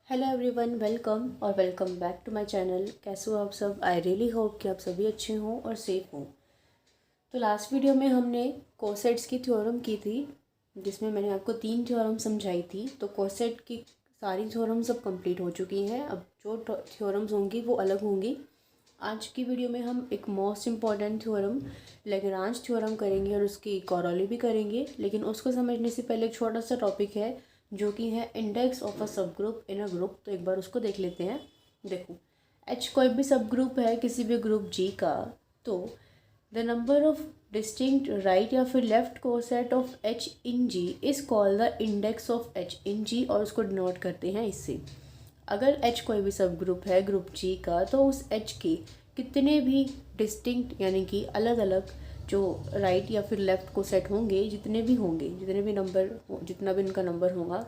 Hello everyone, welcome और welcome back to my channel. कैसे हो आप सब? आई रियली होप कि आप सभी अच्छे हों और सेफ हों। तो लास्ट वीडियो में हमने कोसेट्स की थ्योरम की थी, जिसमें मैंने आपको 3 थ्योरम समझाई थी। तो कोसेट की सारी थ्योरम्स अब कंप्लीट हो चुकी हैं। अब जो थ्योरम्स होंगी वो अलग होंगी। आज की वीडियो में हम एक most important theorem Lagrange theorem करेंगे और उसकी कॉरोली भी करेंगे। लेकिन उसको समझने से पहले एक छोटा सा टॉपिक है जो कि है इंडेक्स ऑफ अ सब ग्रुप इन अ ग्रुप। तो एक बार उसको देख लेते हैं। देखो, एच कोई भी सब ग्रुप है किसी भी ग्रुप जी का, तो the number of distinct right या फिर left coset of H in G is called the index of H in G, और उसको डिनोट करते हैं इससे। अगर एच कोई भी सब ग्रुप है ग्रुप जी का, तो उस एच के कितने भी डिस्टिंक्ट यानी कि अलग अलग जो राइट या फिर लेफ्ट को सेट होंगे, जितने भी होंगे, जितने भी नंबर, जितना भी उनका नंबर होगा,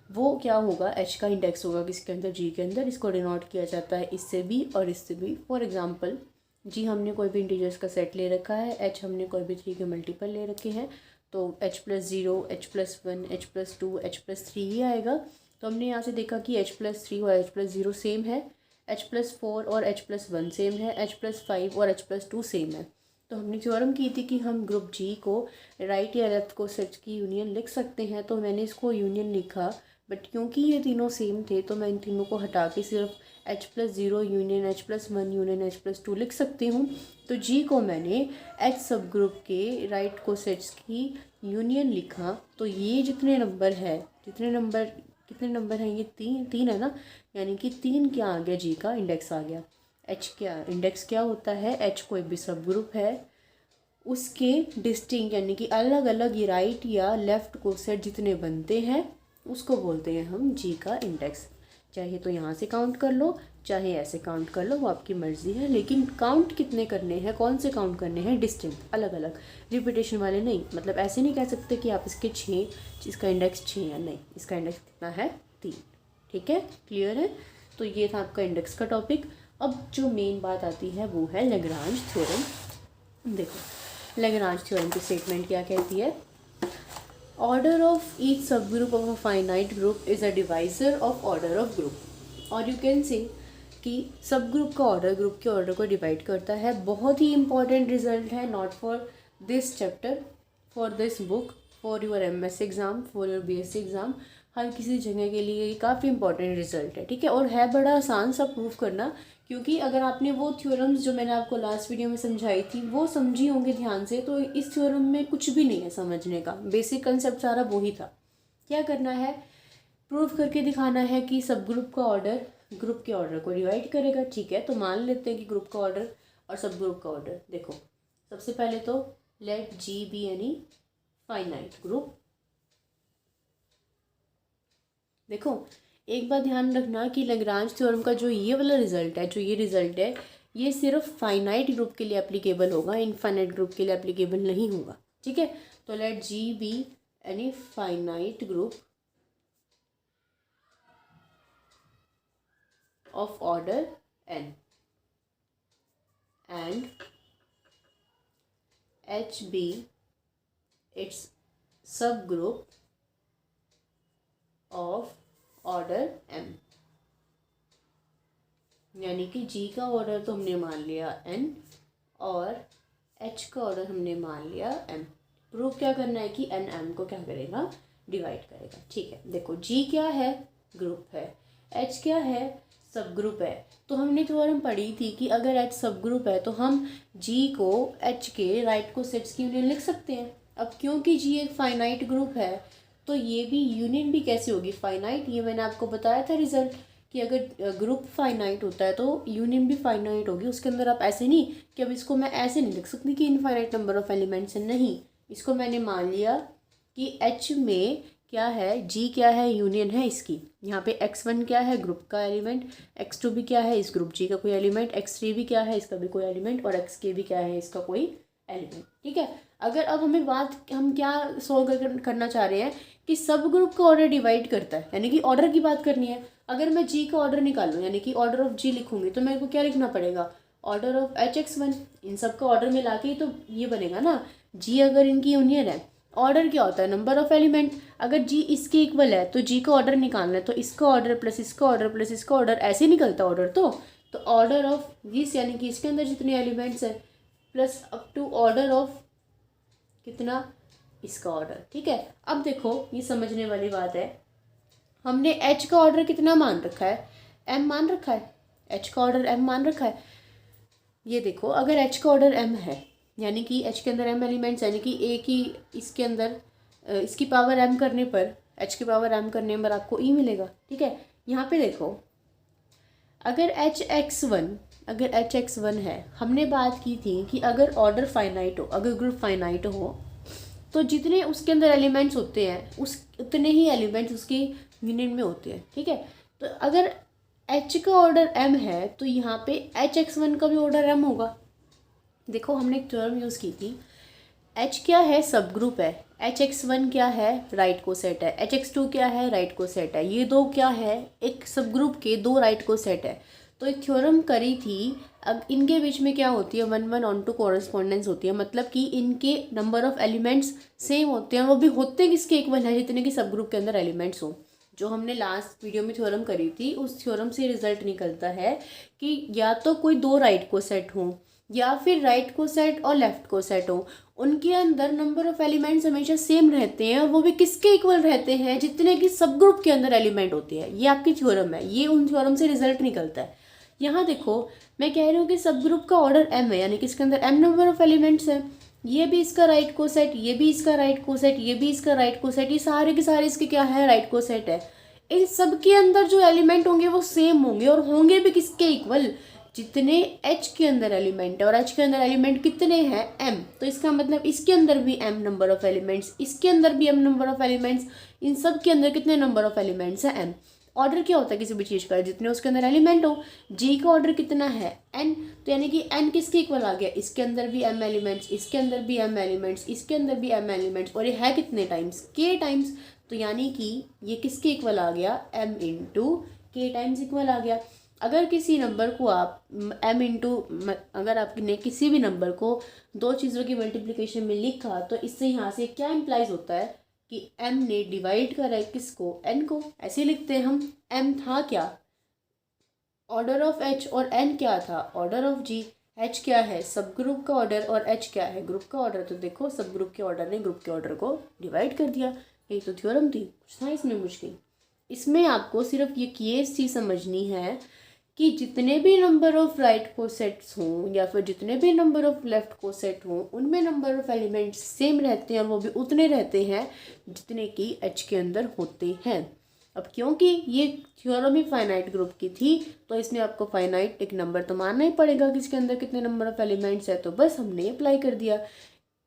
वो क्या होगा, एच का इंडेक्स होगा किसके अंदर, जी के अंदर। इसको डिनोट किया जाता है इससे भी और इससे भी। फॉर एग्जांपल, जी हमने कोई भी इंटीजर्स का सेट ले रखा है, एच हमने कोई भी 3 के मल्टीपल ले रखे हैं, तो H+0, H+1, H+2, H+3 ही आएगा। तो हमने यहाँ से देखा कि H+3 और H+0 सेम है, H+4 और H+1 सेम है, H+5 और H+2 सेम है। तो हमने थ्योरम की थी कि हम ग्रुप जी को राइट या लेफ्ट को सेट की यूनियन लिख सकते हैं। तो मैंने इसको यूनियन लिखा, बट क्योंकि ये तीनों सेम थे तो मैं इन तीनों को हटा के सिर्फ H+0 union H+1 union H+2 लिख सकती हूँ। तो जी को मैंने एच सब ग्रुप के राइट को सेट्स की यूनियन लिखा। तो ये जितने नंबर है, कितने नंबर हैं, ये तीन है ना, यानी कि 3 क्या आ गया, जी का इंडेक्स आ गया। एच क्या इंडेक्स क्या होता है, एच कोई भी सब ग्रुप है उसके डिस्टिंक्ट यानी कि अलग अलग राइट या लेफ्ट को सेट जितने बनते हैं उसको बोलते हैं हम जी का इंडेक्स। चाहे तो यहाँ से काउंट कर लो, चाहे ऐसे काउंट कर लो, वो आपकी मर्ज़ी है। लेकिन काउंट कितने करने हैं, कौन से काउंट करने हैं, डिस्टिंक्ट, अलग अलग, रिपीटेशन वाले नहीं। मतलब ऐसे नहीं कह सकते कि आप इसके 6, इसका इंडेक्स 6 है, नहीं, इसका इंडेक्स कितना है, 3। ठीक है, क्लियर है। तो ये था आपका इंडेक्स का टॉपिक। अब जो मेन बात आती है वो है लैग्रांज थ्योरम। देखो, लैग्रांज थ्योरम की स्टेटमेंट क्या कहती है, order of each subgroup of a finite group is a divisor of order of group. और यू कैन से कि सब ग्रुप का ऑर्डर ग्रुप के ऑर्डर को डिवाइड करता है। बहुत ही इंपॉर्टेंट रिजल्ट है, not for this chapter, for this book, for your MSc exam, for your BSc exam, हर किसी जगह के लिए ये काफ़ी इंपॉर्टेंट रिजल्ट है। ठीक है, और है बड़ा आसान सा प्रूव करना, क्योंकि अगर आपने वो थ्योरम्स जो मैंने आपको लास्ट वीडियो में समझाई थी वो समझी होंगी ध्यान से, तो इस थ्योरम में कुछ भी नहीं है समझने का। बेसिक कंसेप्ट सारा वही था। क्या करना है, प्रूव करके दिखाना है कि सब ग्रुप का ऑर्डर ग्रुप के ऑर्डर को डिवाइड करेगा। ठीक है, तो मान लेते हैं कि ग्रुप का ऑर्डर और सब ग्रुप का ऑर्डर। देखो, सबसे पहले तो let G be any finite group. देखो, एक बात ध्यान रखना कि लैग्रांज थ्योरम का जो ये वाला रिजल्ट है, जो ये रिजल्ट है, ये सिर्फ फाइनाइट ग्रुप के लिए एप्लीकेबल होगा, इनफाइनाइट ग्रुप के लिए एप्लीकेबल नहीं होगा। ठीक है, तो let G be any finite group of order n and H be its subgroup of order m. यानी कि जी का ऑर्डर तो हमने मान लिया एन और एच का ऑर्डर हमने मान लिया एम। प्रूफ क्या करना है कि एन एम को क्या करेगा, डिवाइड करेगा। ठीक है, देखो, जी क्या है, ग्रुप है, एच क्या है, सब ग्रुप है। तो हमने थ्योरम पढ़ी थी कि अगर एच सब ग्रुप है तो हम जी को एच के राइट को सेट्स की यूनियन लिख सकते हैं। अब क्योंकि जी एक फाइनाइट ग्रुप है, तो ये भी यूनियन भी कैसे होगी, फाइनाइट। ये मैंने आपको बताया था रिजल्ट कि अगर ग्रुप फाइनाइट होता है तो यूनियन भी फाइनाइट होगी। उसके अंदर आप ऐसे नहीं कि अब इसको मैं ऐसे नहीं लिख सकती कि इनफाइनाइट नंबर ऑफ एलिमेंट्स है, नहीं। इसको मैंने मान लिया कि एच में क्या है, जी क्या है, यूनियन है इसकी। यहाँ पे x1 क्या है, ग्रुप का एलिमेंट, x2 भी क्या है, इस ग्रुप जी का कोई एलिमेंट, x3 भी क्या है, इसका भी कोई एलिमेंट, और xk भी क्या है, इसका कोई एलिमेंट। ठीक है, अगर अब हम क्या सोल्व करना चाह रहे हैं कि सब ग्रुप का ऑर्डर डिवाइड करता है, यानी कि ऑर्डर की बात करनी है। अगर मैं जी का ऑर्डर निकालूँ यानी कि ऑर्डर ऑफ जी लिखूंगी, तो मेरे को क्या लिखना पड़ेगा, ऑर्डर ऑफ HX1। इन सब का ऑर्डर मिला के तो ये बनेगा ना, जी अगर इनकी यूनियन है ऑर्डर क्या होता है, नंबर ऑफ एलिमेंट। अगर जी इसके इक्वल है तो जी का ऑर्डर निकालना है, तो इसका ऑर्डर प्लस इसका ऑर्डर प्लस इसका ऑर्डर, ऐसे निकलता ऑर्डर। तो ऑर्डर ऑफ दिस यानी कि इसके अंदर जितने एलिमेंट्स हैं plus up to order of कितना, इसका ऑर्डर। ठीक है, अब देखो ये समझने वाली बात है, हमने एच का ऑर्डर कितना मान रखा है, एम मान रखा है, एच का ऑर्डर एम मान रखा है। ये देखो अगर एच का ऑर्डर एम है यानी कि एच के अंदर एम एलिमेंट्स यानी कि ए की इसके अंदर इसकी पावर एम करने पर, एच की पावर एम करने पर आपको ई मिलेगा। ठीक है, यहाँ पे देखो अगर एच एक्स वन है, हमने बात की थी कि अगर ऑर्डर फाइनाइट हो, अगर ग्रुप फाइनाइट हो, तो जितने उसके अंदर एलिमेंट्स होते हैं उस उतने ही एलिमेंट्स उसकी यूनिट में होते हैं। ठीक है, तो अगर एच का ऑर्डर एम है तो यहाँ पे एच एक्स वन का भी ऑर्डर एम होगा। देखो हमने एक टर्म यूज़ की थी, एच क्या है, सब ग्रुप है, एच एक्स वन क्या है, राइट को सेट है, एच एक्स टू क्या है, राइट को सेट है, ये दो क्या है, एक सब ग्रुप के दो राइट को सेट है। तो एक थ्योरम करी थी, अब इनके बीच में क्या होती है, 1 1 ऑन टू कॉरेस्पॉन्डेंस होती है, मतलब कि इनके नंबर ऑफ एलिमेंट्स सेम होते हैं, और वो भी होते किसके इक्वल है, जितने कि सब ग्रुप के अंदर एलिमेंट्स हो। जो हमने लास्ट वीडियो में थ्योरम करी थी, उस थ्योरम से रिजल्ट निकलता है कि या तो कोई दो राइट को सेट हो या फिर राइट को सेट और लेफ्ट को सेट हो, उनके अंदर नंबर ऑफ एलिमेंट्स हमेशा सेम रहते हैं, और वो भी किसके इक्वल रहते हैं, जितने कि सब ग्रुप के अंदर एलिमेंट होते हैं। ये आपकी थ्योरम है, ये उन थ्योरम से रिजल्ट निकलता है। यहाँ देखो मैं कह रही हूँ कि सब ग्रुप का ऑर्डर एम है, यानी कि इसके अंदर एम नंबर ऑफ एलिमेंट्स है, ये भी इसका राइट को सेट, ये भी इसका राइट को सेट, ये भी इसका राइट को सेट, ये सारे के सारे इसके क्या है, राइट को सेट है। इन सब के अंदर जो एलिमेंट होंगे वो सेम होंगे, और होंगे भी किसके इक्वल, जितने एच के अंदर एलिमेंट है, और एच के अंदर एलिमेंट कितने हैं, एम। तो इसका मतलब इसके अंदर भी एम नंबर ऑफ एलिमेंट्स, इसके अंदर भी एम नंबर ऑफ एलिमेंट्स, इन सब के अंदर कितने नंबर ऑफ एलिमेंट्स हैं, एम। ऑर्डर क्या होता है किसी भी चीज़ का, जितने उसके अंदर एलिमेंट हो। जी का ऑर्डर कितना है, एन, तो यानी कि एन किसके इक्वल आ गया, इसके अंदर भी एम एलिमेंट्स, इसके अंदर भी एम एलिमेंट्स, इसके अंदर भी एम एलिमेंट्स, और ये है कितने टाइम्स, के टाइम्स। तो यानी कि ये किसके इक्वल आ गया, एम इंटू के टाइम्स इक्वल आ गया। अगर किसी नंबर को आप एम इंटू, अगर आपने किसी भी नंबर को दो चीज़ों की मल्टीप्लिकेशन में लिखा, तो इससे यहाँ से क्या इम्प्लाइज होता है कि m ने डिवाइड करा है किसको, n को। ऐसे लिखते हैं हम, m था क्या, ऑर्डर ऑफ h, और n क्या था, ऑर्डर ऑफ g। h क्या है, सब ग्रुप का ऑर्डर, और h क्या है, ग्रुप का ऑर्डर। तो देखो सब ग्रुप के ऑर्डर ने ग्रुप के ऑर्डर को डिवाइड कर दिया। यही तो थ्योरम थी, कुछ था इसमें मुश्किल। इसमें आपको सिर्फ ये चीज़ समझनी है कि जितने भी नंबर ऑफ राइट को सेट्स हों या फिर जितने भी नंबर ऑफ लेफ्ट को सेट हों, उनमें नंबर ऑफ एलिमेंट्स सेम रहते हैं, और वो भी उतने रहते हैं जितने कि एच के अंदर होते हैं। अब क्योंकि ये थ्योरम ही फाइनाइट ग्रुप की थी, तो इसमें आपको फाइनाइट एक नंबर तो मानना ही पड़ेगा कि इसके अंदर कितने नंबर ऑफ एलिमेंट्स है, तो बस हमने अप्लाई कर दिया।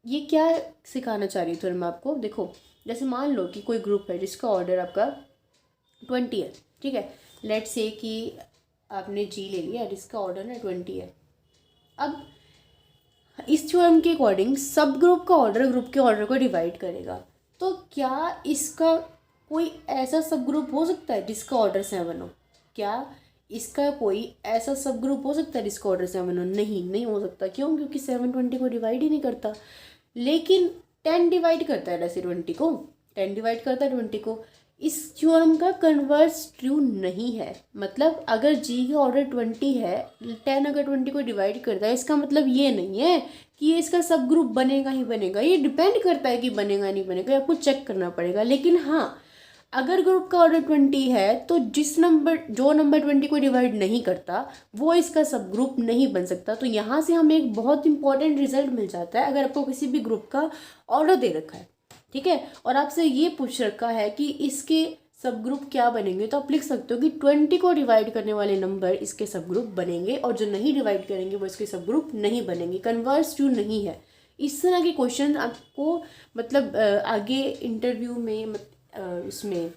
ये क्या सिखाना चाह रही थ्योरम आपको, देखो जैसे मान लो कि कोई ग्रुप है जिसका ऑर्डर आपका 20 है। ठीक है, लेट से कि आपने जी ले लिया जिसका ऑर्डर ना 20 है। अब इस थ्योरम के अकॉर्डिंग सब ग्रुप का ऑर्डर ग्रुप के ऑर्डर को डिवाइड करेगा, तो क्या इसका कोई ऐसा सब ग्रुप हो सकता है जिसका ऑर्डर 7 हो, क्या इसका कोई ऐसा सब ग्रुप हो सकता है जिसका ऑर्डर 7 हो, नहीं हो सकता। क्यों, क्योंकि 7 20 को डिवाइड ही नहीं करता, लेकिन 10 डिवाइड करता है, वैसे 20 को 10 डिवाइड करता है 20 को। इस थ्योरम का कन्वर्स ट्रू नहीं है, मतलब अगर जी का ऑर्डर 20 है, 10 अगर 20 को डिवाइड करता है, इसका मतलब ये नहीं है कि ये इसका सब ग्रुप बनेगा ही बनेगा। ये डिपेंड करता है कि बनेगा नहीं बनेगा, आपको चेक करना पड़ेगा। लेकिन हाँ, अगर ग्रुप का ऑर्डर 20 है तो जो नंबर 20 को डिवाइड नहीं करता वो इसका सब ग्रुप नहीं बन सकता। तो यहाँ से हमें एक बहुत इंपॉर्टेंट रिजल्ट मिल जाता है। अगर आपको किसी भी ग्रुप का ऑर्डर दे रखा है, ठीक है, और आपसे ये पूछ रखा है कि इसके सब ग्रुप क्या बनेंगे, तो आप लिख सकते हो कि 20 को डिवाइड करने वाले नंबर इसके सब ग्रुप बनेंगे, और जो नहीं डिवाइड करेंगे वो इसके सब ग्रुप नहीं बनेंगे। कन्वर्स ट्रू नहीं है। इस तरह के क्वेश्चन आपको मतलब आगे इंटरव्यू में उसमें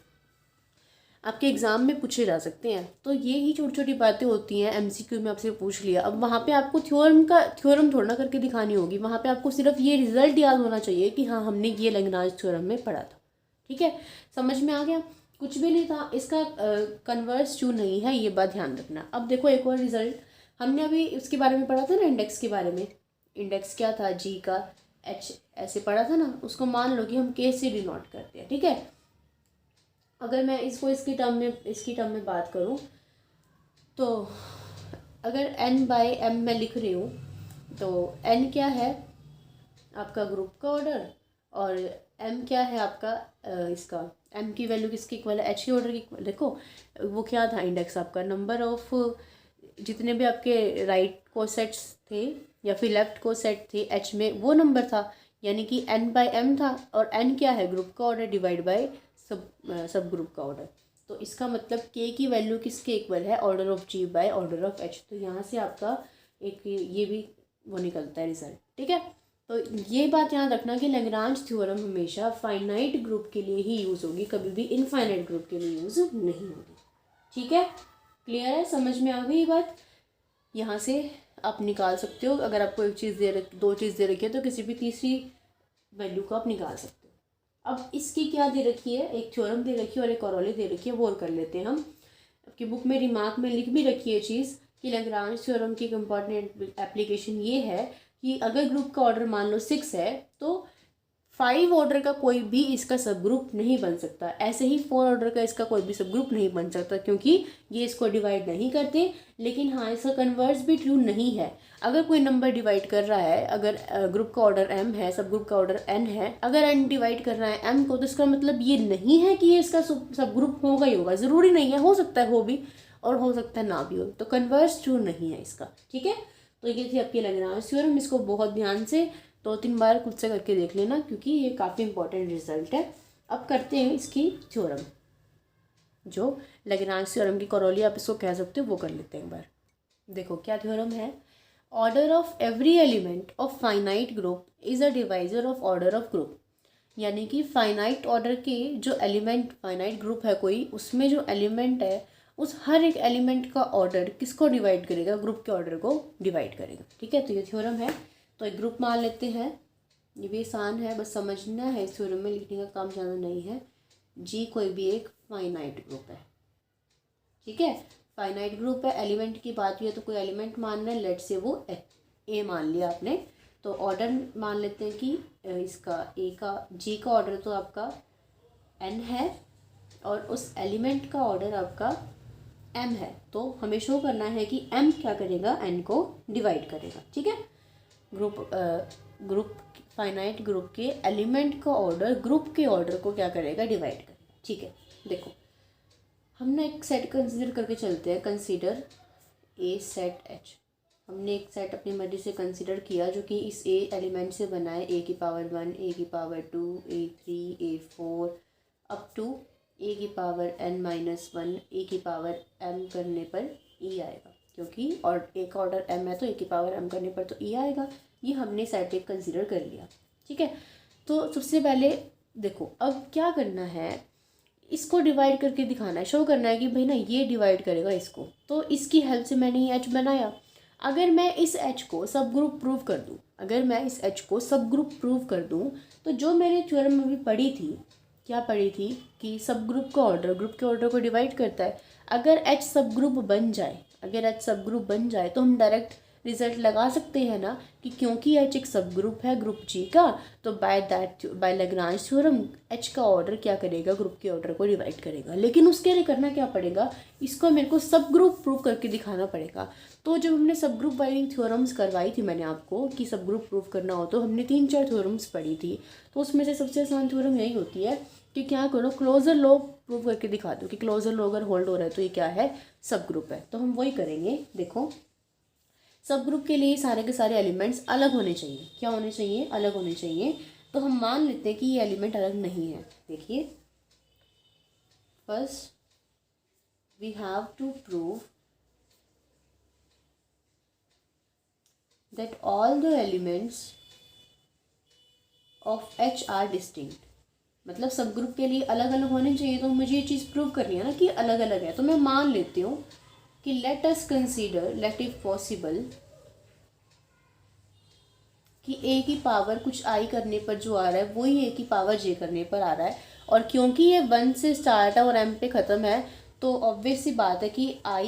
आपके एग्ज़ाम में पूछे जा सकते हैं। तो ये ही छोटी छोटी बातें होती हैं, एमसीक्यू में आपसे पूछ लिया। अब वहाँ पे आपको थ्योरम थोड़ा ना करके दिखानी होगी, वहाँ पे आपको सिर्फ ये रिजल्ट याद होना चाहिए कि हाँ हमने ये लैग्रांज थ्योरम में पढ़ा था। ठीक है, समझ में आ गया, कुछ भी नहीं था इसका, कन्वर्स ट्रू नहीं है, ये बात ध्यान रखना। अब देखो एक और रिजल्ट, हमने अभी उसके बारे में पढ़ा था ना, इंडेक्स के बारे में। इंडेक्स क्या था, जी का एच ऐसे पढ़ा था ना, उसको मान लो कि हम के से डिनोट करते हैं, ठीक है। अगर मैं इसको इसकी टर्म में बात करूँ तो अगर n बाय m मैं लिख रही हूँ तो n क्या है आपका ग्रुप का ऑर्डर, और m क्या है आपका इसका m की वैल्यू किसकी इक्वल है, h के ऑर्डर की इक्वल। देखो वो क्या था इंडेक्स आपका, नंबर ऑफ जितने भी आपके राइट कोसेट्स थे या फिर लेफ्ट कोसेट थे h में, वो नंबर था, यानी कि n बाय m था। और n क्या है ग्रुप का order divide by subgroup का ऑर्डर। तो इसका मतलब k की वैल्यू किसके इक्वल है, order of g by order of h। तो यहाँ से आपका एक ये भी वो निकलता है रिजल्ट, ठीक है। तो ये बात याद रखना कि लैग्रांज थ्योरम हमेशा फाइनाइट ग्रुप के लिए ही यूज़ होगी, कभी भी इनफाइनाइट ग्रुप के लिए यूज़ नहीं होगी, ठीक है। क्लियर है, समझ में आ गई ये बात। यहाँ से आप निकाल सकते हो, अगर आपको एक चीज़ दो चीज़ दे रखी है तो किसी भी तीसरी वैल्यू को आप निकाल सकते हो। अब इसकी क्या दे रखी है, एक थ्योरम दे रखी है और एक कॉरोली दे रखी है, वो कर लेते हैं हम। आपकी बुक में रिमार्क में लिख भी रखी है चीज़ कि लैग्रांज थ्योरम की एक इम्पॉर्टेंट एप्लीकेशन ये है कि अगर ग्रुप का ऑर्डर मान लो 6 है तो 5 ऑर्डर का कोई भी इसका सब ग्रुप नहीं बन सकता, ऐसे ही 4 ऑर्डर का इसका कोई भी सब ग्रुप नहीं बन सकता, क्योंकि ये इसको डिवाइड नहीं करते। लेकिन हाँ, इसका कन्वर्स भी ट्रू नहीं है। अगर कोई नंबर डिवाइड कर रहा है, अगर ग्रुप का ऑर्डर m है, सब ग्रुप का ऑर्डर n है, अगर n डिवाइड कर रहा है m को, तो इसका मतलब ये नहीं है कि ये इसका सब ग्रुप होगा ही होगा, ज़रूरी नहीं है, हो सकता है हो भी और हो सकता है ना भी हो, तो कन्वर्स ट्रू नहीं है इसका, ठीक है। तो ये थी आपकी लैग्रांज थ्योरम, इसको बहुत ध्यान से 2-3 बार खुद से करके देख लेना, क्योंकि ये काफ़ी इंपॉर्टेंट रिजल्ट है। अब करते हैं इसकी थ्योरम, जो लैग्रांज थ्योरम की कॉरोली आप इसको कह सकते हो, वो कर लेते हैं एक बार। देखो क्या थ्योरम है, order of every element of finite group is a divisor of order of group. यानी कि फाइनाइट ऑर्डर के जो एलिमेंट, फाइनाइट ग्रुप है कोई, उसमें जो एलिमेंट है उस हर एक एलिमेंट का ऑर्डर किसको डिवाइड करेगा, ग्रुप के ऑर्डर को डिवाइड करेगा, ठीक है। तो ये थ्योरम है। तो एक ग्रुप मान लेते हैं, ये भी आसान है, बस समझना है, इस थ्योरम में लिखने का काम ज़्यादा नहीं है। जी कोई भी एक फाइनाइट ग्रुप है, ठीक है, फाइनाइट ग्रुप है। एलिमेंट की बात हुई है तो कोई एलिमेंट मानना है, लेट से वो ए मान लिया आपने। तो ऑर्डर मान लेते हैं कि इसका ए का जी का ऑर्डर तो आपका n है और उस एलिमेंट का ऑर्डर आपका m है। तो हमें शो करना है कि m क्या करेगा, n को डिवाइड करेगा, ठीक है। ग्रुप फाइनाइट ग्रुप के एलिमेंट का ऑर्डर ग्रुप के ऑर्डर को क्या करेगा, डिवाइड करेगा, ठीक है। देखो हम ना एक सेट कंसीडर करके चलते हैं, कंसीडर ए सेट एच। हमने एक सेट अपनी मर्जी से कंसीडर किया जो कि इस ए एलिमेंट से बना है, ए की पावर 1, ए की power 2, a3, a4 up to ए की पावर n-1, ए की पावर m करने पर e आएगा, क्योंकि और ए का ऑर्डर m है तो ए की पावर m करने पर तो e आएगा। ये हमने सेट एक कंसीडर कर लिया, ठीक है। तो सबसे पहले देखो अब क्या करना है, इसको डिवाइड करके दिखाना है, शो करना है कि भाई ना ये डिवाइड करेगा इसको। तो इसकी हेल्प से मैंने ये h बनाया। अगर मैं इस h को सब ग्रुप प्रूव कर दूँ, अगर मैं इस h को सब ग्रुप प्रूव कर दूँ, तो जो मैंने थ्योरम में भी पढ़ी थी, क्या पढ़ी थी कि सब ग्रुप का ऑर्डर ग्रुप के ऑर्डर को डिवाइड करता है। अगर h सब ग्रुप बन जाए, अगर h सब ग्रुप बन जाए तो हम डायरेक्ट रिजल्ट लगा सकते हैं ना कि क्योंकि h एक सब ग्रुप है ग्रुप g का, तो बाय लैग्रांज थ्योरम h का ऑर्डर क्या करेगा, ग्रुप के ऑर्डर को डिवाइड करेगा। लेकिन उसके लिए करना क्या पड़ेगा, इसको मेरे को सब ग्रुप प्रूव करके दिखाना पड़ेगा। तो जब हमने सब ग्रुप वाली थ्योरम्स करवाई थी मैंने आपको कि सब ग्रुप प्रूव करना हो, तो हमने 3-4 थ्योरम्स पढ़ी थी। तो उसमें से सबसे आसान थ्योरम यही होती है कि क्या करो, क्लोजर लॉ प्रूव करके दिखा दो कि क्लोजर लॉ अगर होल्ड हो रहा है तो ये क्या है, सब ग्रुप है। तो हम वही करेंगे। देखो सब ग्रुप के लिए सारे के सारे एलिमेंट्स अलग होने चाहिए, क्या होने चाहिए, अलग होने चाहिए। तो हम मान लेते हैं कि ये एलिमेंट अलग नहीं है। देखिए first we have to prove that all the elements of H are distinct। मतलब सब ग्रुप के लिए अलग अलग होने चाहिए, तो मुझे ये चीज़ प्रूव करनी है ना कि अलग अलग है। तो मैं मान लेती हूँ कि let us consider, let if possible, कि a की पावर कुछ i करने पर जो आ रहा है वही a की पावर j करने पर आ रहा है। और क्योंकि ये 1 से स्टार्ट है और m पे ख़त्म है, तो ऑब्वियस सी बात है कि i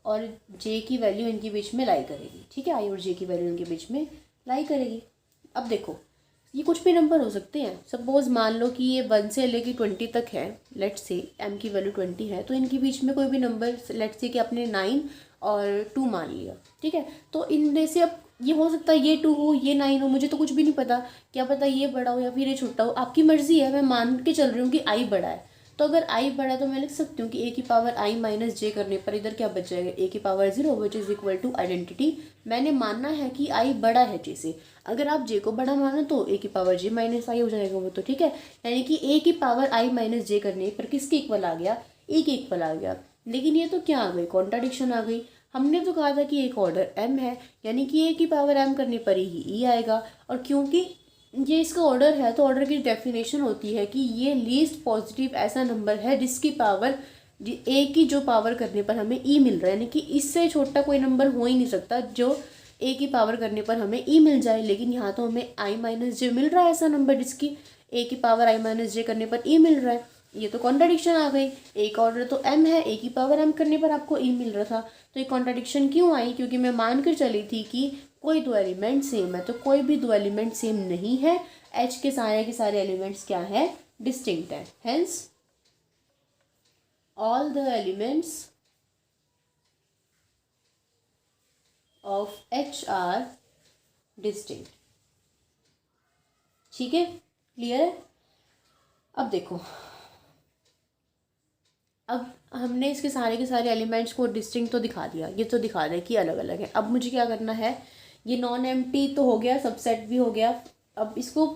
और j की वैल्यू इनके बीच में लाई करेगी, ठीक है, i और j की वैल्यू इनके बीच में लाई करेगी। अब देखो ये कुछ भी नंबर हो सकते हैं। सपोज मान लो कि ये 1 से लेके 20 तक है, लेट्स से m की वैल्यू 20 है, तो इनके बीच में कोई भी नंबर, लेट्स से कि आपने 9 और 2 मान लिया, ठीक है। तो इनमें से अब ये हो सकता है ये 2 हो, ये 9 हो, मुझे तो कुछ भी नहीं पता, क्या पता ये बड़ा हो या फिर ये छोटा हो, आपकी मर्जी है। मैं मान के चल रही हूँ कि i बड़ा है, तो अगर i बड़ा है तो मैं लिख सकती हूँ कि a की पावर i माइनस जे करने पर इधर क्या बच जाएगा, a की power 0 which is equal to identity. मैंने मानना है कि i बड़ा है j से। अगर आप j को बड़ा मानो तो a की पावर j माइनस आई हो जाएगा वो, तो ठीक है। यानी कि a की पावर i माइनस जे करने पर किसके इक्वल आ गया, a के इक्वल आ गया। लेकिन ये तो क्या आ गई, कॉन्ट्राडिक्शन आ गई। हमने तो कहा था कि एक ऑर्डर m है, यानी कि a की पावर m करने पर ही e आएगा। और क्योंकि ये इसका ऑर्डर है तो ऑर्डर की डेफिनेशन होती है कि ये लीस्ट पॉजिटिव ऐसा नंबर है जिसकी पावर ए की जो पावर करने पर हमें ई मिल रहा है, यानी कि इससे छोटा कोई नंबर हो ही नहीं सकता जो ए की पावर करने पर हमें ई मिल जाए। लेकिन यहाँ तो हमें आई माइनस जे मिल रहा है, ऐसा नंबर जिसकी ए की पावर आई माइनस जे करने पर ई मिल रहा है। ये तो कॉन्ट्राडिक्शन आ गई। एक ऑर्डर तो m है, ए की पावर m करने पर आपको ई मिल रहा था, तो ये कॉन्ट्राडिक्शन क्यों आई, क्योंकि मैं मान कर चली थी कि कोई दो एलिमेंट सेम है, तो कोई भी दो एलिमेंट सेम नहीं है। h के सारे एलिमेंट्स क्या है, डिस्टिंक्ट है। Hence all the elements of h are distinct. ठीक है, क्लियर है। अब देखो, अब हमने इसके सारे के सारे एलिमेंट्स को डिस्टिंक्ट तो दिखा दिया, ये तो दिखा दिया कि अलग अलग है। अब मुझे क्या करना है, ये नॉन एम्प्टी तो हो गया, सबसेट भी हो गया। अब इसको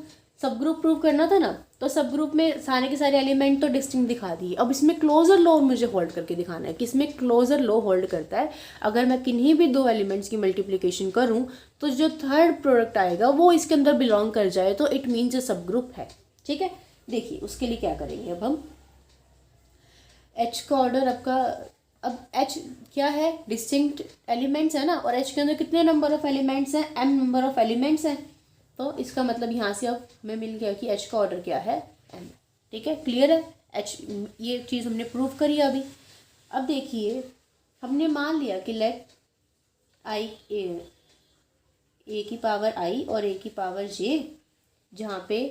सब ग्रुप प्रूव करना था ना, तो सब ग्रुप में सारे के सारे एलिमेंट तो डिस्टिंक्ट दिखा दिए। अब इसमें क्लोजर लॉ मुझे होल्ड करके दिखाना है कि इसमें क्लोजर लॉ होल्ड करता है। अगर मैं किन्हीं भी दो एलिमेंट्स की मल्टीप्लिकेशन करूं तो जो थर्ड प्रोडक्ट आएगा वो इसके अंदर बिलोंग कर जाए, तो इट मीन्स ये सब ग्रुप है। ठीक है, देखिए उसके लिए क्या करेंगे। अब हम h का ऑर्डर आपका, अब h क्या है, डिस्टिंक्ट एलिमेंट्स है ना, और h के अंदर कितने नंबर ऑफ एलिमेंट्स हैं, m नंबर ऑफ एलिमेंट्स हैं। तो इसका मतलब यहाँ से अब हमें मिल गया कि h का ऑर्डर क्या है, m। ठीक है, क्लियर है। h, ये चीज़ हमने प्रूव करी अभी। अब देखिए, हमने मान लिया कि लेट i a की पावर i और a की पावर j, जहाँ पे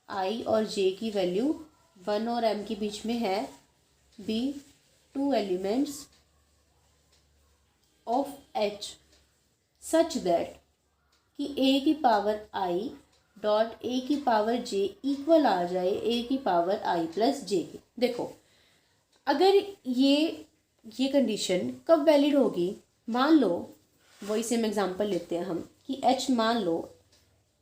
i और j की वैल्यू 1 और m के बीच में है, be two elements of h such that कि a की पावर i डॉट a की पावर j इक्वल आ जाए a की पावर i प्लस j के। देखो, अगर ये कंडीशन कब वैलिड होगी, मान लो वही सेम एग्जांपल लेते हैं हम कि h मान लो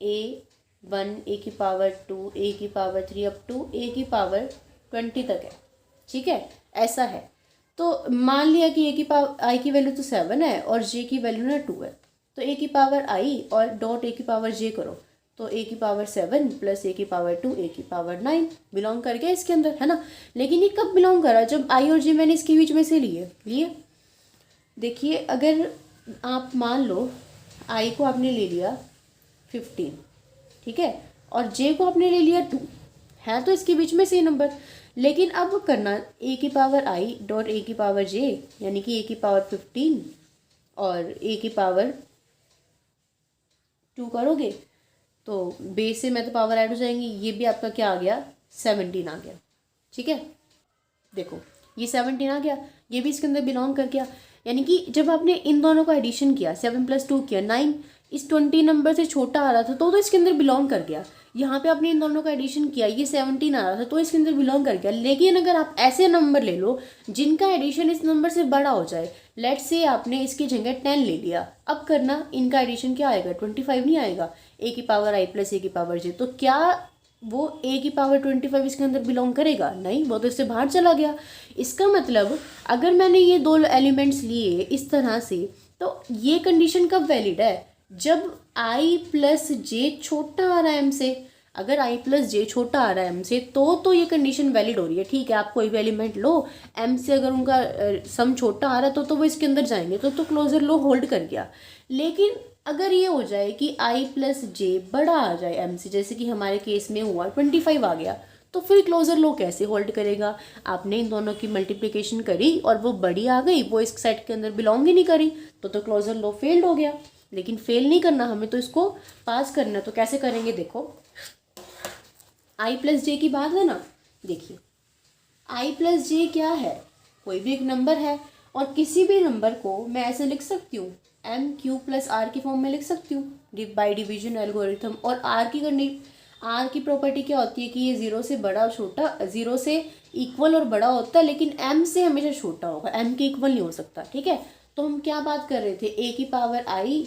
a1 a की पावर 2 a की पावर 3 अप टू a की पावर 20 तक है। ठीक है, ऐसा है। तो मान लिया कि a की पावर i की वैल्यू तो 7 है और j की वैल्यू ना 2 है, तो a की पावर i और डॉट a की पावर j करो, तो a की पावर 7 प्लस a की पावर 2 a की पावर 9 बिलोंग कर गया इसके अंदर, है ना। लेकिन ये कब बिलोंग करा, जब i और j मैंने इसके बीच में से लिए। देखिए, अगर आप मान लो i को आपने ले लिया 15, ठीक है, और j को आपने ले लिया 2, है तो इसके बीच में से नंबर। लेकिन अब करना a की पावर i डॉट a की पावर j, यानी कि a की पावर 15 और a की पावर 2 करोगे तो बेस से मैं तो पावर ऐड हो जाएंगी। ये भी आपका क्या आ गया, 17 आ गया। ठीक है, देखो ये 17 आ गया, ये भी इसके अंदर बिलोंग कर गया। यानी कि जब आपने इन दोनों का एडिशन किया, 7 + 2 किया 9, इस 20 नंबर से छोटा आ रहा था तो इसके अंदर बिलोंग कर गया। यहाँ पे आपने इन दोनों का एडिशन किया, ये 17 आ रहा था तो इसके अंदर बिलोंग कर गया। लेकिन अगर आप ऐसे नंबर ले लो जिनका एडिशन इस नंबर से बड़ा हो जाए, लेट्स से आपने इसकी जगह 10 ले लिया, अब करना इनका एडिशन क्या आएगा, 25 नहीं आएगा, a की पावर i प्लस a की पावर j। तो क्या वो a की पावर 25 इसके अंदर बिलोंग करेगा, नहीं, वो तो इससे बाहर चला गया। इसका मतलब अगर मैंने ये दो एलिमेंट्स लिए इस तरह से, तो ये कंडीशन कब वैलिड है, जब i प्लस जे छोटा आ रहा है m से। अगर i प्लस जे छोटा आ रहा है m से तो ये कंडीशन वैलिड हो रही है। ठीक है, आप कोई भी एलिमेंट लो, m से अगर उनका सम छोटा आ रहा है तो वो इसके अंदर जाएंगे, तो क्लोजर लो होल्ड कर गया। लेकिन अगर ये हो जाए कि i प्लस जे बड़ा आ जाए m से, जैसे कि हमारे केस में हुआ 25 आ गया, तो फिर क्लोजर लो कैसे होल्ड करेगा। आपने इन दोनों की मल्टीप्लिकेशन करी और वो बड़ी आ गई, वो इस सेट के अंदर बिलोंग ही नहीं करी, तो क्लोजर लो फेल्ड हो गया। लेकिन फेल नहीं करना हमें, तो इसको पास करना। तो कैसे करेंगे, देखो i प्लस जे की बात है ना, देखिए i प्लस जे क्या है, कोई भी एक नंबर है, और किसी भी नंबर को मैं ऐसे लिख सकती हूँ एम क्यू प्लस आर की फॉर्म में लिख सकती हूँ बाई डिवीजन एल्गोरिथम। और आर की प्रॉपर्टी क्या होती है कि ये ज़ीरो से बड़ा छोटा, ज़ीरो से इक्वल और बड़ा होता है, लेकिन एम से हमेशा छोटा होगा, एम के इक्वल नहीं हो सकता, ठीक है। तो हम क्या बात कर रहे थे, ए की पावर आई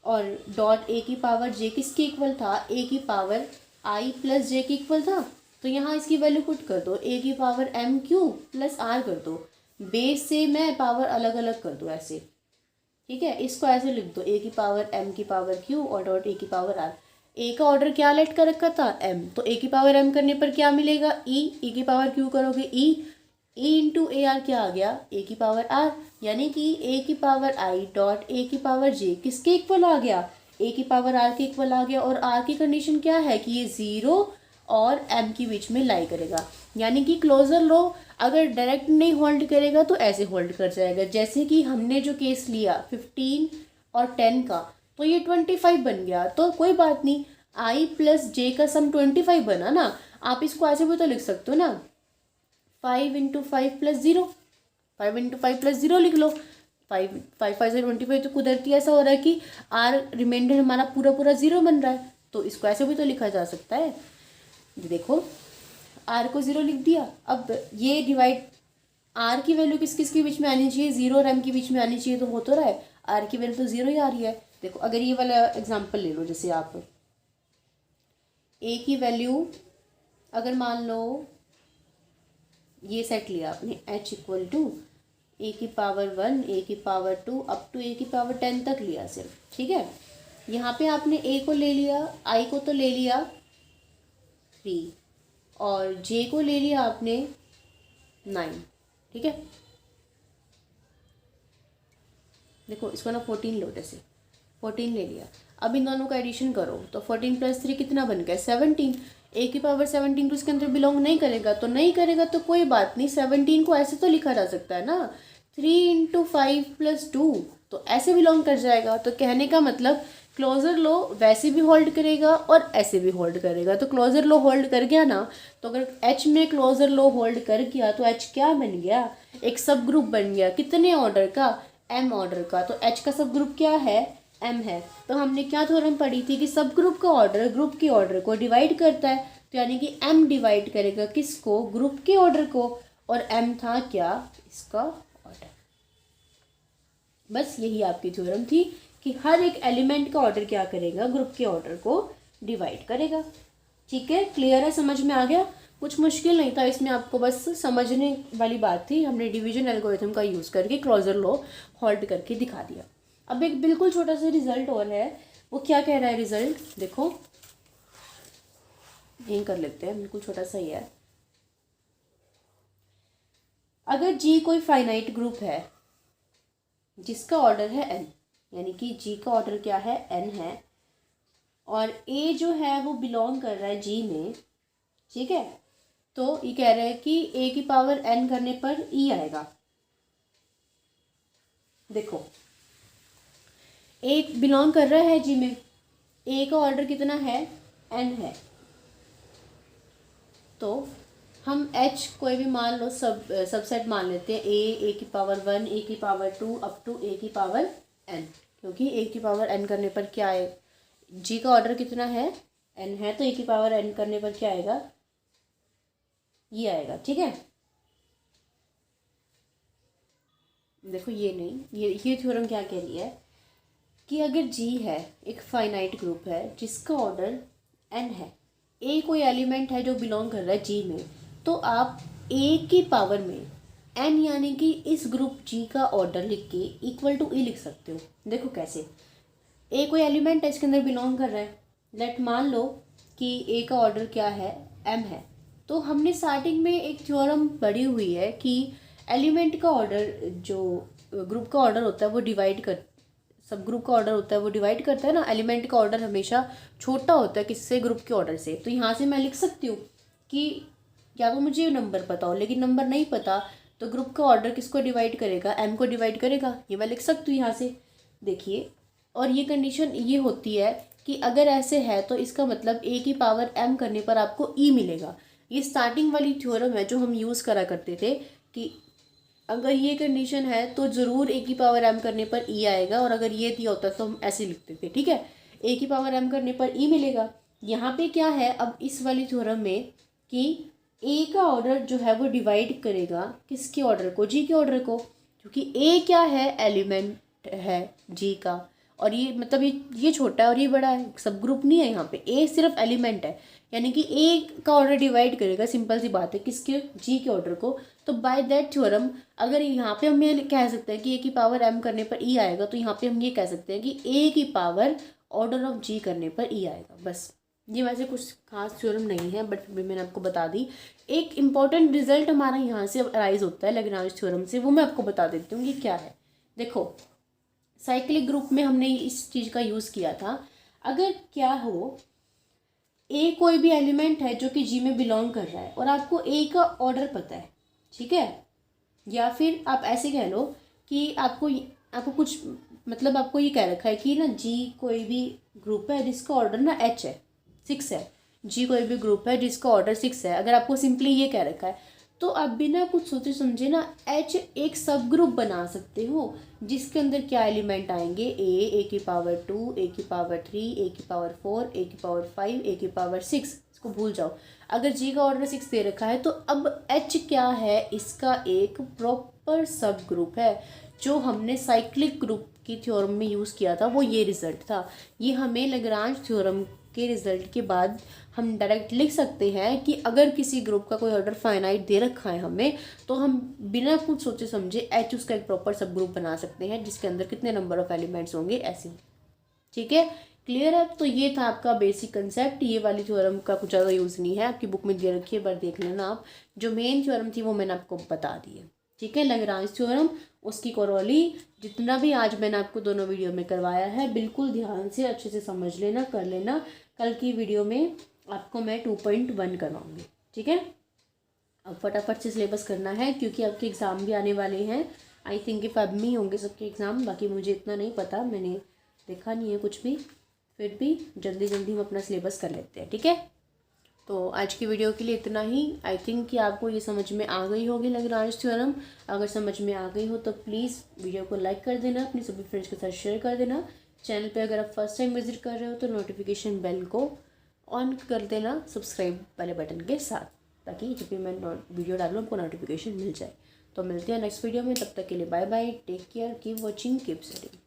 और डॉट ए की पावर जे किसके इक्वल था, ए की पावर आई प्लस जे के इक्वल था। तो यहाँ इसकी वैल्यू पुट कर दो, ए की power m q plus r कर दो, बेस से मैं पावर अलग अलग कर दो ऐसे, ठीक है। इसको ऐसे लिख दो, ए की पावर एम की पावर क्यू और डॉट ए की पावर आर। ए का ऑर्डर क्या लेट कर रखा था, एम, तो ए की पावर एम करने पर क्या मिलेगा, ई की पावर क्यू करोगे ई इंटू ए आर क्या आ गया, ए की पावर आर, यानी कि ए की पावर आई डॉट ए की पावर जे किसके इक्वल आ गया, ए की पावर आर के इक्वल आ गया। और आर की कंडीशन क्या है कि ये ज़ीरो और एम के बीच में लाई करेगा, यानी कि क्लोजर लो अगर डायरेक्ट नहीं होल्ड करेगा तो ऐसे होल्ड कर जाएगा। जैसे कि हमने जो केस लिया 15 और 10 का, तो ये 25 बन गया, तो कोई बात नहीं, आई प्लस जे का सम 25 बना ना। आप इसको ऐसे भी तो लिख सकते हो ना, 5 into 5 plus zero, 5 into 5 plus zero लिख लो। 5 से 25, तो कुदरती ऐसा हो रहा है कि आर रिमाइंडर हमारा पूरा पूरा ज़ीरो बन रहा है, तो इसको ऐसे भी तो लिखा जा सकता है। देखो आर को ज़ीरो लिख दिया, अब ये डिवाइड, आर की वैल्यू किस किस के बीच में आनी चाहिए, ज़ीरो और एम के बीच में आनी चाहिए, तो हो तो रहा है, आर की वैल्यू तो ज़ीरो ही आ रही है। देखो अगर ये वाला एग्जांपल ले लो, जैसे आप ए की वैल्यू अगर मान लो ये सेट लिया आपने h इक्वल टू ए की पावर 1, ए की पावर 2 अप टू ए की पावर 10 तक लिया सिर्फ, ठीक है। यहाँ पे आपने ए को ले लिया, आई को तो ले लिया 3 और जे को ले लिया आपने 9, ठीक है। देखो इसको ना 14 लो, जैसे 14 ले लिया, अब इन दोनों का एडिशन करो तो 14 प्लस 3 कितना बन गया 17। ए की पावर 17 तो इसके अंदर बिलोंग नहीं करेगा, तो नहीं करेगा तो कोई बात नहीं, 17 को ऐसे तो लिखा जा सकता है ना, 3 इंटू 5 प्लस 2, तो ऐसे बिलोंग कर जाएगा। तो कहने का मतलब क्लोजर लो वैसे भी होल्ड करेगा और ऐसे भी होल्ड करेगा। तो क्लोजर लो होल्ड कर गया ना, तो अगर एच में क्लोजर लो होल्ड कर गया तो एच क्या बन गया, एक सब ग्रुप बन गया, कितने ऑर्डर का, एम ऑर्डर का। तो एच का सब ग्रुप क्या है, एम है। तो हमने क्या थ्योरम पढ़ी थी कि सब ग्रुप का ऑर्डर ग्रुप के ऑर्डर को डिवाइड करता है, तो यानी कि एम डिवाइड करेगा किसको, ग्रुप के ऑर्डर को, और एम था क्या, इसका ऑर्डर। बस यही आपकी थ्योरम थी कि हर एक एलिमेंट का ऑर्डर क्या करेगा, ग्रुप के ऑर्डर को डिवाइड करेगा। ठीक है, क्लियर है, समझ में आ गया, कुछ मुश्किल नहीं था इसमें, आपको बस समझने वाली बात थी। हमने डिवीजन एल्गोरिथम का यूज़ करके क्लोजर लॉ होल्ड करके दिखा दिया। अब एक बिल्कुल छोटा सा रिजल्ट और है, वो क्या कह रहा है रिजल्ट, देखो यही कर लेते हैं, बिल्कुल छोटा सा ही है। अगर जी कोई फाइनाइट ग्रुप है जिसका ऑर्डर है n, यानी कि जी का ऑर्डर क्या है, n है, और a जो है वो बिलोंग कर रहा है g में, ठीक है। तो ये कह रहे हैं कि a की पावर n करने पर e आएगा। देखो a बिलोंग कर रहा है g में, a का ऑर्डर कितना है, n है, तो हम h कोई भी मान लो सबसेट मान लेते हैं, a की पावर 1, a की पावर 2 अप टू a की पावर n, क्योंकि a की पावर n करने पर क्या है, g का ऑर्डर कितना है, n है, तो a की पावर n करने पर क्या आएगा, ये आएगा, ठीक है। देखो ये नहीं, ये थ्योरम क्या कह रही है कि अगर g है एक फाइनाइट ग्रुप है जिसका ऑर्डर n है, a कोई एलिमेंट है जो बिलोंग कर रहा है g में, तो आप a की पावर में n यानी कि इस ग्रुप g का ऑर्डर लिख के इक्वल टू e लिख सकते हो। देखो कैसे, a कोई एलिमेंट है इसके अंदर बिलोंग कर रहा है, लेट मान लो कि a का ऑर्डर क्या है, m है। तो हमने स्टार्टिंग में एक थ्योरम पढ़ी हुई है कि एलिमेंट का ऑर्डर, जो ग्रुप का ऑर्डर होता है वो डिवाइड कर, सब ग्रुप का ऑर्डर होता है वो डिवाइड करता है ना, एलिमेंट का ऑर्डर हमेशा छोटा होता है किससे, ग्रुप के ऑर्डर से। तो यहाँ से मैं लिख सकती हूँ कि या तो मुझे नंबर पता हो, लेकिन नंबर नहीं पता तो ग्रुप का ऑर्डर किसको डिवाइड करेगा, m को डिवाइड करेगा, ये मैं लिख सकती हूँ यहाँ से। देखिए और ये कंडीशन ये होती है कि अगर ऐसे है तो इसका मतलब a की पावर m करने पर आपको e मिलेगा। ये स्टार्टिंग वाली थ्योरम है जो हम यूज़ करा करते थे कि अगर ये कंडीशन है तो ज़रूर a की पावर m करने पर e आएगा, और अगर ये दिया होता तो हम ऐसे लिखते थे, ठीक है। a की पावर m करने पर e मिलेगा। यहाँ पे क्या है अब इस वाली थ्योरम में कि a का ऑर्डर जो है वो डिवाइड करेगा किसके ऑर्डर को, g के ऑर्डर को, क्योंकि a क्या है, एलिमेंट है g का, और ये मतलब ये छोटा है और ये बड़ा है, सब ग्रुप नहीं है यहाँ पे, a सिर्फ एलिमेंट है, यानी कि a का ऑर्डर डिवाइड करेगा, सिंपल सी बात है, किसके, g के ऑर्डर को। तो बाय दैट थ्योरम अगर यहाँ पे हम ये कह सकते हैं कि a की पावर m करने पर e आएगा, तो यहाँ पे हम ये कह सकते हैं कि a की पावर ऑर्डर ऑफ g करने पर e आएगा। बस ये वैसे कुछ खास थ्योरम नहीं है, बट फिर भी मैंने आपको बता दी। एक इम्पॉर्टेंट रिजल्ट हमारा यहाँ से अराइज होता है लेग्रांज थ्योरम से, वो मैं आपको बता देती हूँ कि क्या है। देखो साइक्लिक ग्रुप में हमने इस चीज़ का यूज़ किया था। अगर क्या हो ए कोई भी एलिमेंट है जो कि जी में बिलोंग कर रहा है और आपको ए का ऑर्डर पता है, ठीक है, या फिर आप ऐसे कह लो कि आपको कुछ मतलब आपको ये कह रखा है कि ना जी कोई भी ग्रुप है जिसका ऑर्डर ना एच है, 6 है, जी कोई भी ग्रुप है जिसका ऑर्डर 6 है, अगर आपको सिंपली ये कह रखा है तो आप बिना कुछ सोचे समझे ना एच एक सब ग्रुप बना सकते हो जिसके अंदर क्या एलिमेंट आएंगे, ए की पावर 2, ए की पावर 3, ए की पावर 4, ए की पावर 5, ए की पावर 6, इसको भूल जाओ। अगर जी का ऑर्डर 6 दे रखा है तो अब एच क्या है, इसका एक प्रॉपर सब ग्रुप है। जो हमने साइक्लिक ग्रुप की थ्योरम में यूज़ किया था वो ये रिजल्ट था। ये हमें लैग्रांज थ्योरम के रिजल्ट के बाद हम डायरेक्ट लिख सकते हैं कि अगर किसी ग्रुप का कोई ऑर्डर फाइनाइट दे रखा है हमें, तो हम बिना कुछ सोचे समझे एच उसका एक प्रॉपर सब ग्रुप बना सकते हैं जिसके अंदर कितने नंबर ऑफ एलिमेंट्स होंगे ऐसे, ठीक है। क्लियर है? तो ये था आपका बेसिक कंसेप्ट। ये वाली थ्योरम का कुछ ज़्यादा यूज़ नहीं है, आपकी बुक में दे रखी है, बार देख लेना आप। जो मेन थ्योरम थी वो मैंने आपको बता दी है, ठीक है। लैग्रांज थ्योरम, उसकी कोरोली, जितना भी आज मैंने आपको दोनों वीडियो में करवाया है बिल्कुल ध्यान से अच्छे से समझ लेना, कर लेना। कल की वीडियो में आपको मैं 2.1 करवाऊँगी, ठीक है। अब फटाफट से सिलेबस करना है क्योंकि आपके एग्ज़ाम भी आने वाले हैं। आई थिंक कि फेब में ही होंगे सबके एग्ज़ाम, बाकी मुझे इतना नहीं पता, मैंने देखा नहीं है कुछ भी। फिर भी जल्दी जल्दी हम अपना सिलेबस कर लेते हैं, ठीक है। तो आज की वीडियो के लिए इतना ही। आई थिंक कि आपको ये समझ में आ गई होगी लैग्रांज थ्योरम। अगर समझ में आ गई हो तो प्लीज़ वीडियो को लाइक कर देना, अपनी सभी फ्रेंड्स के साथ शेयर कर देना। चैनल पे अगर आप फर्स्ट टाइम विजिट कर रहे हो तो नोटिफिकेशन बेल को ऑन कर देना सब्सक्राइब वाले बटन के साथ, ताकि जब भी मैं वीडियो डालूँ आपको नोटिफिकेशन मिल जाए। तो मिलते हैं नेक्स्ट वीडियो में, तब तक के लिए bye bye, take care, keep watching, keep studying.